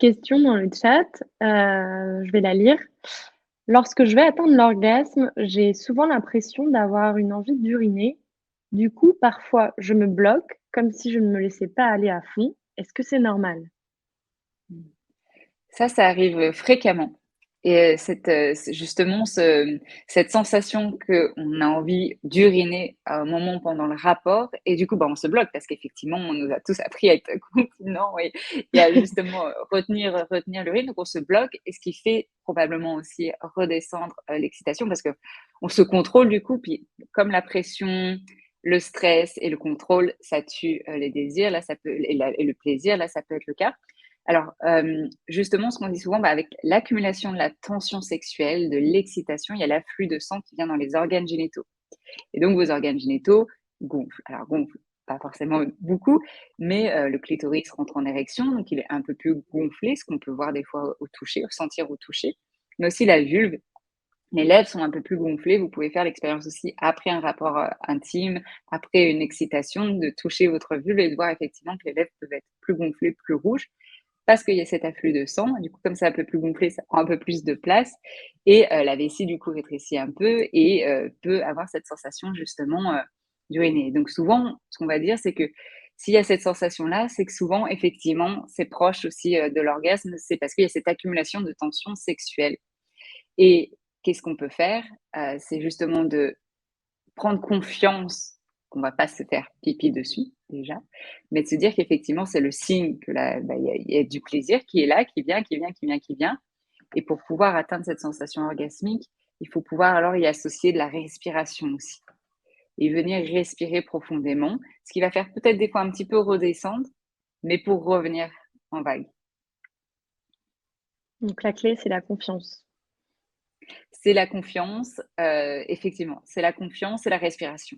question dans le chat, je vais la lire. Lorsque je vais atteindre l'orgasme, j'ai souvent l'impression d'avoir une envie d'uriner. Du coup, parfois, je me bloque, comme si je ne me laissais pas aller à fond. Est-ce que c'est normal? Ça arrive, fréquemment et c'est justement cette sensation qu'on a envie d'uriner à un moment pendant le rapport et du coup, bah, on se bloque parce qu'effectivement, on nous a tous appris à être continents et à justement, retenir l'urine, donc on se bloque et ce qui fait probablement aussi redescendre, l'excitation parce qu'on se contrôle du coup, puis comme la pression, le stress et le contrôle, ça tue, les désirs, là ça peut et le plaisir, là ça peut être le cas. Alors, justement, ce qu'on dit souvent, bah, avec l'accumulation de la tension sexuelle, de l'excitation, il y a l'afflux de sang qui vient dans les organes génitaux et donc vos organes génitaux gonflent. Alors gonflent, pas forcément beaucoup, mais le clitoris rentre en érection, donc il est un peu plus gonflé, ce qu'on peut voir des fois au toucher, ressentir au toucher, mais aussi la vulve. Les lèvres sont un peu plus gonflées. Vous pouvez faire l'expérience aussi après un rapport, intime, après une excitation, de toucher votre vulve et de voir effectivement que les lèvres peuvent être plus gonflées, plus rouges parce qu'il y a cet afflux de sang. Du coup, comme c'est un peu plus gonflé, ça prend un peu plus de place et la vessie, du coup, rétrécit un peu et peut avoir cette sensation justement, d'uriner. Donc souvent, ce qu'on va dire, c'est que s'il y a cette sensation-là, c'est que souvent, effectivement, c'est proche aussi, de l'orgasme. C'est parce qu'il y a cette accumulation de tension sexuelle et qu'est-ce qu'on peut faire? C'est justement de prendre confiance qu'on va pas se faire pipi dessus, déjà, mais de se dire qu'effectivement, c'est le signe que là, bah, il y a du plaisir qui est là, qui vient, qui vient, qui vient, qui vient et pour pouvoir atteindre cette sensation orgasmique, il faut pouvoir alors y associer de la respiration aussi et venir respirer profondément, ce qui va faire peut-être des fois un petit peu redescendre, mais pour revenir en vague. Donc la clé, c'est la confiance. C'est la confiance, effectivement, c'est la confiance et la respiration.